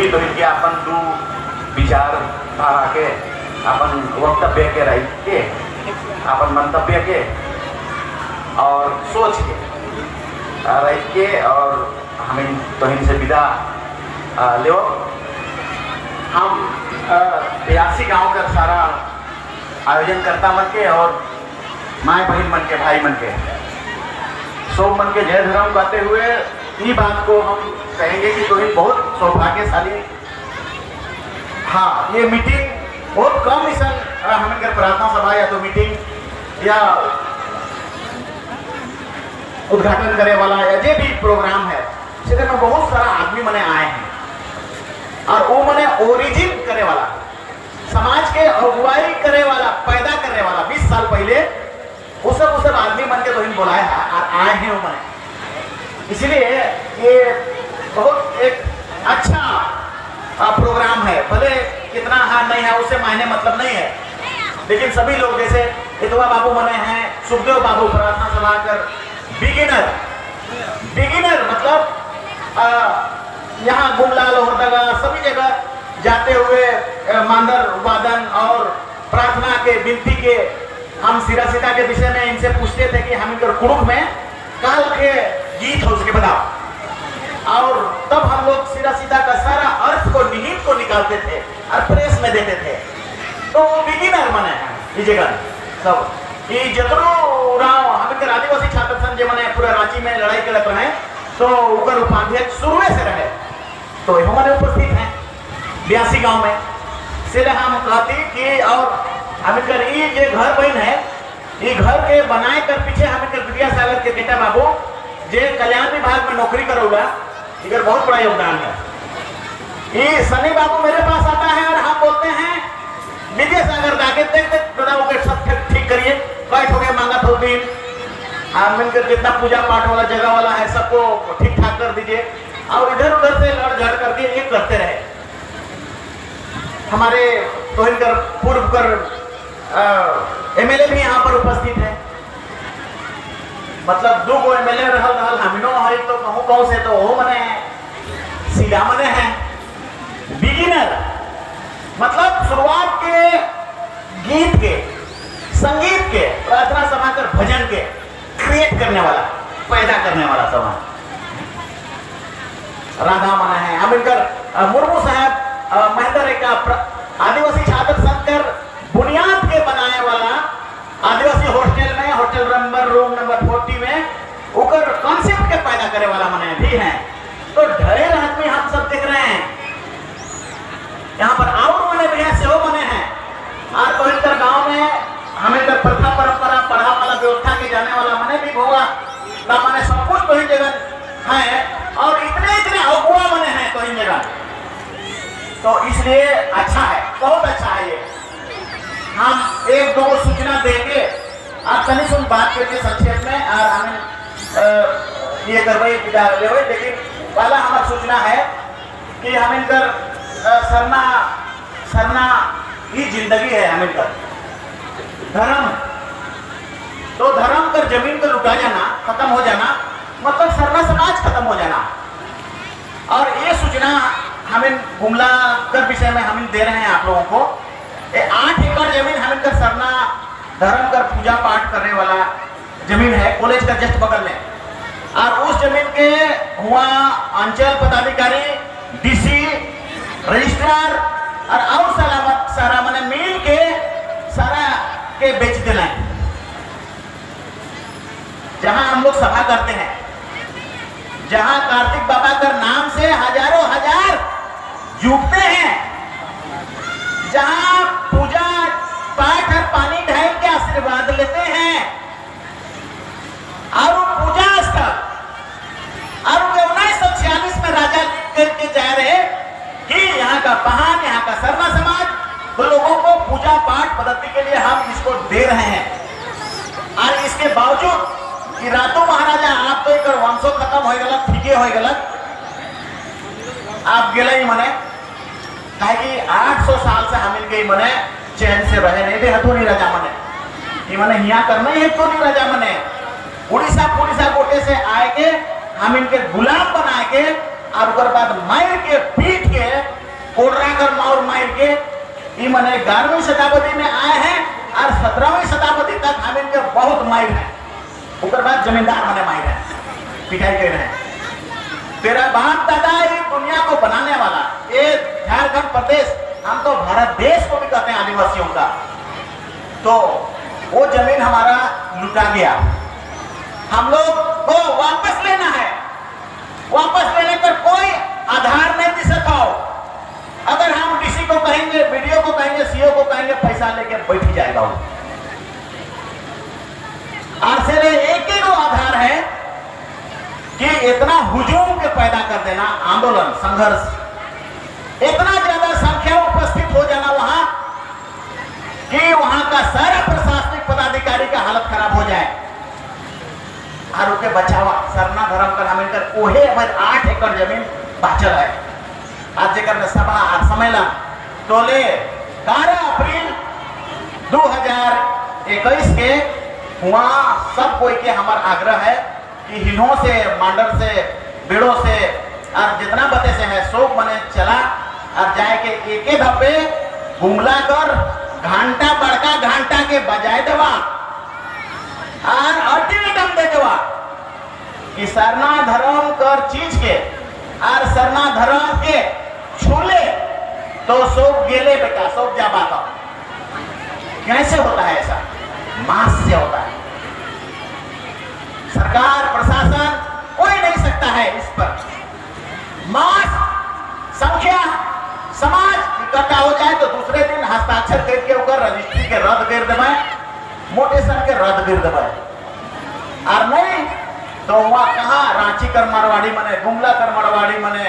मिली तो इनके अपन दो विचार धारा के अपन वक्तव्य के रह के अपन मंतव्य के और सोच के रह के और हमें तो इनसे विदा ले हम 82 गांव का सारा आयोजन करता मन के और माए बहन मन के भाई मन के सब मन के जय धर्म गाते हुए ये बात को हम कहेंगे कि तो बहुत सौभाग्यशाली। हाँ, ये मीटिंग बहुत कम इस हमें कर प्रार्थना सभा या तो मीटिंग या उद्घाटन करे वाला या जो भी प्रोग्राम है सीधे में बहुत सारा आदमी मने आए हैं और वो मने ओरिजिन करे वाला समाज के अगुवाई करे वाला पैदा करने वाला 20 साल पहले वो सब आदमी मन के तो इन बुलाए आए हैं वो मने। इसलिए ये बहुत एक अच्छा प्रोग्राम है, भले कितना हार नहीं है उससे मायने मतलब नहीं है, लेकिन सभी लोग जैसे इतवा बाबू मने हैं, सुखदेव बाबू प्रार्थना सभा कर बिगिनर मतलब यहाँ गुमला लोहरदगा सभी जगह जाते हुए मांदर वादन और प्रार्थना के विनती के हम सिरा सीता के विषय में इनसे पूछते थे कि हम इनकर कुरुक में काल के गीत हो उसके बताओ और तब हम लोग सिरा सीता का सारा अर्थ को निहित को निकालते थे और प्रेस में देते थे। तो वो बिगिनर मने ये जगह सब ये जतरो राव हम इनकर आदिवासी छात्र संघ जो मने पूरा रांची में लड़ाई करते रहे तो उनका उपाध्यक्ष शुरू से रहे तो हमारे उपस्थित हैं 82 गांव में सिर्फ हम कहती कि और हम इनकर ये जो घर बहन है ये घर के बनाए कर पीछे हम इनकर विद्यासागर के बेटा बाबू जे कल्याण विभाग में नौकरी करोगा इधर बहुत बड़ा योगदान है। ये सनी बाबू मेरे पास आता है और हम बोलते हैं विद्यासागर जाके देख के सब ठीक करिए बैठ हो गए मांगा थो दिन हम इनकर जितना पूजा पाठ वाला जगह वाला है सबको ठीक ठाक कर दीजिए और इधर उधर से लड़ झड़ करके ये करते रहे। हमारे तो इनकर पूर्व कर एमएलए भी यहाँ पर उपस्थित है, मतलब 2 गो एमएलए रहल हमिनो है तो कहूँ से तो वो मने सीधा मने हैं बिगिनर मतलब शुरुआत के गीत के संगीत के प्रार्थना सभा कर भजन के क्रिएट करने वाला पैदा करने वाला समाज राधा मना है। हम इनकर मुर्मू साहब महेंद्र का आदिवासी छात्र संघ कर बुनियाद के बनाने वाला आदिवासी हॉस्टल में होटल नंबर रूम नंबर 40 में उकर कॉन्सेप्ट के पैदा करे वाला मने भी हैं। तो ढेर आदमी हम सब देख रहे हैं यहाँ पर और मने भी है सेहो मने हैं और तो इनकर गांव में हमें इधर प्रथा परंपरा पढ़ा वाला व्यवस्था के जाने वाला मने भी होगा ना मने सब कुछ तो ही जगह है और इतने अगुआ मने हैं तो इन जगह तो इसलिए अच्छा है बहुत अच्छा है। ये हम 1-2 सूचना देंगे आप तनी सुन बात करके संक्षेप में और हमें ये करवाई विदा ले हुए, लेकिन पहला हमारा सूचना है कि हम इनकर सरना ही जिंदगी है। हम इनकर धर्म तो धर्म कर जमीन को लुटा जाना खत्म हो जाना मतलब सरना समाज खत्म हो जाना। और ये सूचना हम इन गुमला कर विषय में हम दे रहे हैं आप लोगों को। 8 एकड़ जमीन हम इनका सरना धर्म कर पूजा पाठ करने वाला जमीन है कॉलेज का जस्ट बगल में और उस जमीन के हुआ अंचल पदाधिकारी डीसी रजिस्ट्रार और सलामत सारा मैंने मिल के सारा के बेच देना है। जहां हम लोग सभा करते हैं जहां कार्तिक बाबा का नाम से हजारों हजार जुटते हैं, जहां पूजा पाठ और पानी ढाल के आशीर्वाद लेते हैं और पूजा स्थल और 1946 में राजा लिख करके जा रहे कि यहाँ का पहाड़ यहाँ का सरना समाज तो लोगों को पूजा पाठ पद्धति के लिए हम इसको दे रहे हैं। और इसके बावजूद कि रातों महाराजा आप तो एक वंशो खत्म हो गया ठीक हो गया आप गेले ही मने कहे कि 800 साल से हम इनके मने चैन से रहे नहीं थे हथो नहीं राजा मने कि मने यहाँ करना ही है तो नहीं राजा मने उड़ीसा पुलिसा कोटे से आए के हम इनके गुलाम बना के और बाद मार के पीट के कोडराकर और माइल के ये मने 11वीं शताब्दी में आए हैं और 17वीं शताब्दी तक हम इनके बहुत माइल है। ऊपर बाद जमींदार मने माइल है, पिटाई कर रहे हैं। तेरा बाप दादा ये दुनिया को बनाने वाला, ये झारखंड प्रदेश, हम तो भारत देश को भी कहते हैं आदिवासियों का, तो वो जमीन हमारा लुटा गया। हम लोग को वापस लेना है। वापस लेने पर कोई आधार नहीं दिख सकता हो। अगर हम डीसी को कहेंगे, बीडीओ को कहेंगे, सीओ को कहेंगे, पैसा लेके बैठ जाएगा वो। आरसेले एक ही आधार है कि इतना हुजूम के पैदा कर देना, आंदोलन, संघर्ष, इतना ज्यादा संख्या उपस्थित हो जाना वहां कि वहां का सारा प्रशासनिक पदाधिकारी का हालत खराब हो जाए और उनके बचावा सरना धर्म कर हमें कर ओहे 8 एकड़ जमीन बाचल है। आज जेकर में सभा और सम्मेलन तोले 12 अप्रैल 2021 के वहां सब कोई के हमार आग्रह है कि हिन्हों से, मांडर से, बेड़ों से और जितना बते से है सोक मने चला और जाए के एक धब्बे घुमला कर घंटा बड़का घंटा के बजाय देवा और अल्टीमेटम दे देवा कि सरना धर्म कर चीज के और सरना धर्म के छूले तो सोक गेले बेटा, सोक जा बात। कैसे होता है ऐसा? मास से होता है। सरकार, प्रशासन कोई नहीं सकता है इस पर। मास, संख्या, समाज इकट्ठा हो जाए तो दूसरे दिन हस्ताक्षर करके ऊपर रजिस्ट्री के रद्द कर देवे, मोटेशन के रद्द कर देवे। और नहीं तो वहां कहा रांची कर मरवाड़ी मने, गुमला कर मरवाड़ी मने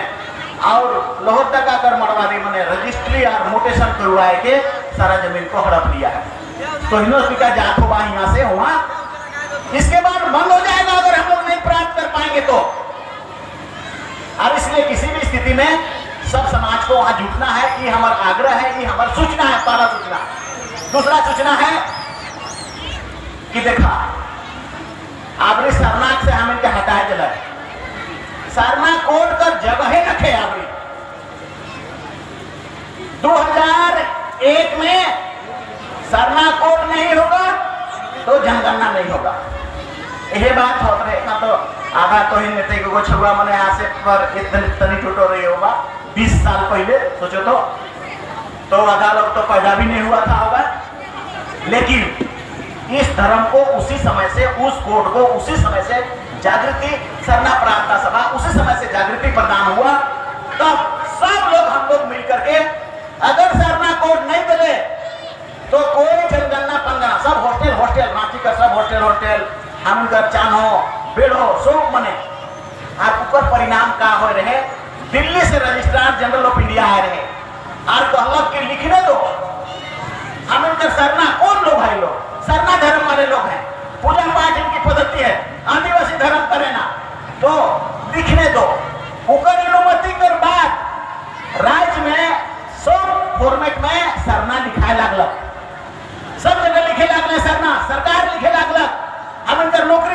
और लोहरदगा कर मरवाड़ी मने रजिस्ट्री और मोटेशन करवाए के सारा जमीन को हड़प लिया है। तो यूनिवर्सिटी का जात होगा यहाँ से हुआ, इसके बाद बंद हो जाएगा अगर हम लोग नहीं प्राप्त कर पाएंगे तो। और इसलिए किसी भी स्थिति में सब समाज को वहां जुटना है। ये हमारा आग्रह है, ये हमारा सूचना है, पहला सूचना। दूसरा सूचना है कि देखा आवरी सरनाक से हम इनके हटाए चला, सरना कोड कर जगह ही रखे। आवरी 2001 में सरना कोड नहीं होगा तो जनगणना नहीं होगा। यही बात होता है। तो आधा तो ही नेता को छुआ मने यहाँ से पर इतनी टूटो रही होगा 20 साल पहले, सोचो तो आधा लोग तो पैदा भी नहीं हुआ था होगा। लेकिन इस धर्म को उसी समय से, उस कोड को उसी समय से जागृति, सरना प्रार्थना सभा उसी समय से जागृति प्रदान हुआ। तब सब लोग हम लोग मिलकर के अगर सरना कोड नहीं मिले तो कोई जनगणना पंगना, सब हॉस्टल रांची का सब हॉस्टल हम कर चानो बेड़ो सब मने और ऊपर परिणाम का हो रहे। दिल्ली से रजिस्ट्रार जनरल ऑफ इंडिया आए रहे और कहलक के लिखने दो हम इनका सरना कौन लोग है, लोग सरना धर्म वाले लोग हैं, पूजा पाठ इनकी पद्धति है, आदिवासी धर्म करे ना, तो लिखने दो। ऊपर अनुमति कर बाद राज्य में सब फॉर्मेट में सरना लिखाए लागल, सब जगह लिखे लागल सरना, सरकार लिखे लागल। हम इनकर लोग